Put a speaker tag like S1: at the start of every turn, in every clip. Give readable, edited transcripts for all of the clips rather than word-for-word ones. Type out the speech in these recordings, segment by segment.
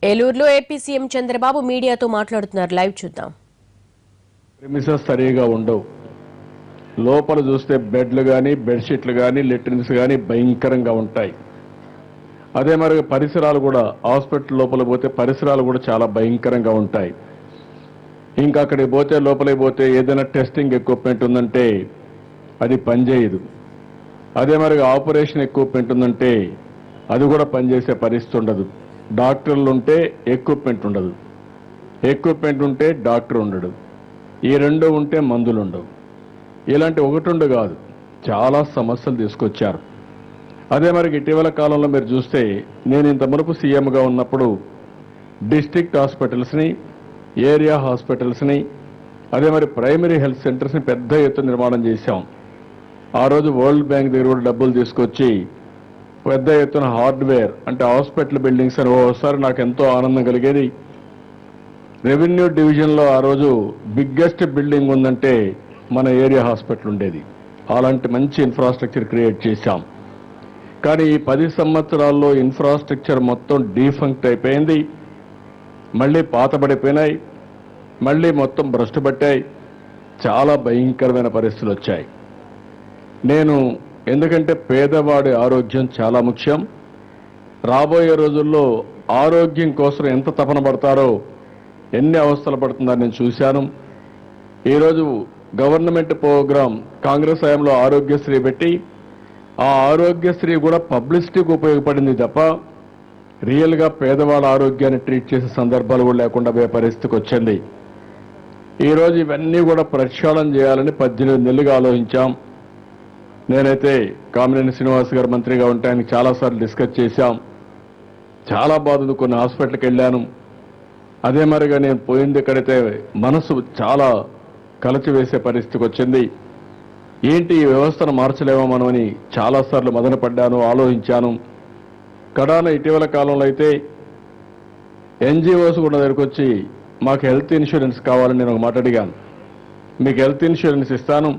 S1: ఏలూరులో AP CM Chandrababu మీడియాతో మాట్లాడుతున్నారు. లైవ్ చూద్దాం.
S2: ప్రిమిసెస్ సరిగా ఉండవు. లోపల చూస్తే బెడ్లు కానీ బెడ్షీట్లు కానీ లెట్రిన్స్ కానీ భయంకరంగా ఉంటాయి. అదే మరి పరిసరాలు కూడా హాస్పిటల్ లోపల పోతే పరిసరాలు కూడా చాలా భయంకరంగా ఉంటాయి. ఇంకా అక్కడికి పోతే లోపలికి పోతే ఏదైనా టెస్టింగ్ ఎక్విప్మెంట్ ఉందంటే అది పనిచేయదు. అదే మరి ఆపరేషన్ ఎక్విప్మెంట్ ఉందంటే అది కూడా పనిచేసే పరిస్థితి ఉండదు. డాక్టర్లు ఉంటే ఎక్విప్మెంట్ ఉండదు, ఎక్విప్మెంట్ ఉంటే డాక్టర్ ఉండడు, ఈ రెండు ఉంటే మందులు ఉండవు. ఇలాంటి ఒకటి కాదు, చాలా సమస్యలు తీసుకొచ్చారు. అదే మరి ఇటీవల కాలంలో మీరు చూస్తే నేను ఇంత మునుపు సీఎంగా ఉన్నప్పుడు డిస్ట్రిక్ట్ హాస్పిటల్స్ని, ఏరియా హాస్పిటల్స్ని, అదే మరి ప్రైమరీ హెల్త్ సెంటర్స్ని పెద్ద ఎత్తున నిర్మాణం చేశాం. ఆ రోజు వరల్డ్ బ్యాంక్ దగ్గర కూడా డబ్బులు తీసుకొచ్చి పెద్ద ఎత్తున హార్డ్వేర్ అంటే హాస్పిటల్ బిల్డింగ్స్ అని ఓసారి నాకు ఎంతో ఆనందం కలిగేది. రెవెన్యూ డివిజన్లో ఆ రోజు బిగ్గెస్ట్ బిల్డింగ్ ఉందంటే మన ఏరియా హాస్పిటల్ ఉండేది. అలాంటి మంచి ఇన్ఫ్రాస్ట్రక్చర్ క్రియేట్ చేశాం. కానీ ఈ 10 సంవత్సరాల్లో ఇన్ఫ్రాస్ట్రక్చర్ మొత్తం డీఫంక్ట్ అయిపోయింది. మళ్ళీ పాతబడిపోయినాయి, మళ్ళీ మొత్తం భ్రష్టు పట్టాయి. చాలా భయంకరమైన పరిస్థితులు వచ్చాయి. నేను ఎందుకంటే పేదవాడి ఆరోగ్యం చాలా ముఖ్యం. రాబోయే రోజుల్లో ఆరోగ్యం కోసం ఎంత తపన పడతారో, ఎన్ని అవస్థలు పడుతుందని నేను చూశాను. ఈరోజు గవర్నమెంట్ ప్రోగ్రాం కాంగ్రెస్ హయాంలో ఆరోగ్యశ్రీ పెట్టి ఆ ఆరోగ్యశ్రీ కూడా పబ్లిసిటీకి ఉపయోగపడింది తప్ప రియల్గా పేదవాళ్ళ ఆరోగ్యాన్ని ట్రీట్ చేసే సందర్భాలు కూడా లేకుండా పోయే పరిస్థితికి వచ్చింది. ఈరోజు ఇవన్నీ కూడా ప్రక్షాళన చేయాలని 18 నెలలుగా ఆలోచించాం. నేనైతే కామినేని శ్రీనివాస్ గారు మంత్రిగా ఉంటే ఆయనకి చాలాసార్లు డిస్కస్ చేశాం. చాలా బాధలు కొన్ని హాస్పిటల్కి వెళ్ళాను. అదే మరిగా నేను పోయింది ఎక్కడైతే మనసు చాలా కలచివేసే పరిస్థితికి వచ్చింది. ఏంటి ఈ వ్యవస్థను మార్చలేమో మనమని చాలాసార్లు మదనపడ్డాను, ఆలోచించాను. కడాన ఇటీవల కాలంలో అయితే ఎన్జిఓస్ కూడా దగ్గరికి వచ్చి మాకు హెల్త్ ఇన్సూరెన్స్ కావాలని నేను ఒక మాట అడిగాను. మీకు హెల్త్ ఇన్సూరెన్స్ ఇస్తాను,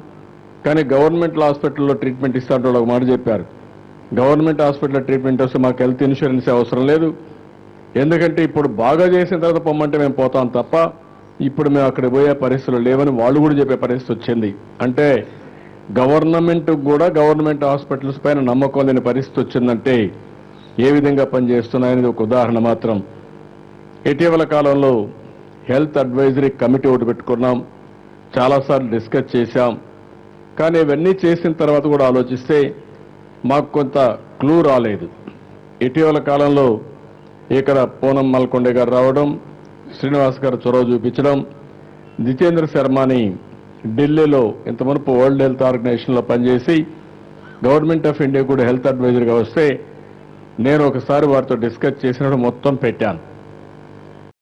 S2: కానీ గవర్నమెంట్ హాస్పిటల్లో ట్రీట్మెంట్ ఇస్తానంటే ఒక మాట చెప్పారు. గవర్నమెంట్ హాస్పిటల్లో ట్రీట్మెంట్ వస్తే మాకు హెల్త్ ఇన్సూరెన్స్ అవసరం లేదు, ఎందుకంటే ఇప్పుడు బాగా చేసిన తర్వాత పొమ్మంటే మేము పోతాం తప్ప ఇప్పుడు మేము అక్కడికి పోయే పరిస్థితులు లేవని వాళ్ళు కూడా చెప్పే పరిస్థితి వచ్చింది. అంటే గవర్నమెంట్ కూడా గవర్నమెంట్ హాస్పిటల్స్ పైన నమ్మకం లేని పరిస్థితి వచ్చిందంటే ఏ విధంగా పనిచేస్తున్నాయనేది ఒక ఉదాహరణ మాత్రం. ఇటీవల కాలంలో హెల్త్ అడ్వైజరీ కమిటీ ఒకటి పెట్టుకున్నాం, చాలాసార్లు డిస్కస్ చేశాం. కానీ ఇవన్నీ చేసిన తర్వాత కూడా ఆలోచిస్తే మాకు కొంత క్లూ రాలేదు. ఇటీవల కాలంలో ఇక్కడ పూనం మల్కొండే గారు రావడం, శ్రీనివాస్ గారు చొరవ చూపించడం, జితేంద్ర శర్మని ఢిల్లీలో ఇంత మునుపు వరల్డ్ హెల్త్ ఆర్గనైజేషన్లో పనిచేసి గవర్నమెంట్ ఆఫ్ ఇండియా కూడా హెల్త్ అడ్వైజర్గా వస్తే నేను ఒకసారి వారితో డిస్కస్ చేసినప్పుడు మొత్తం పెట్టాను.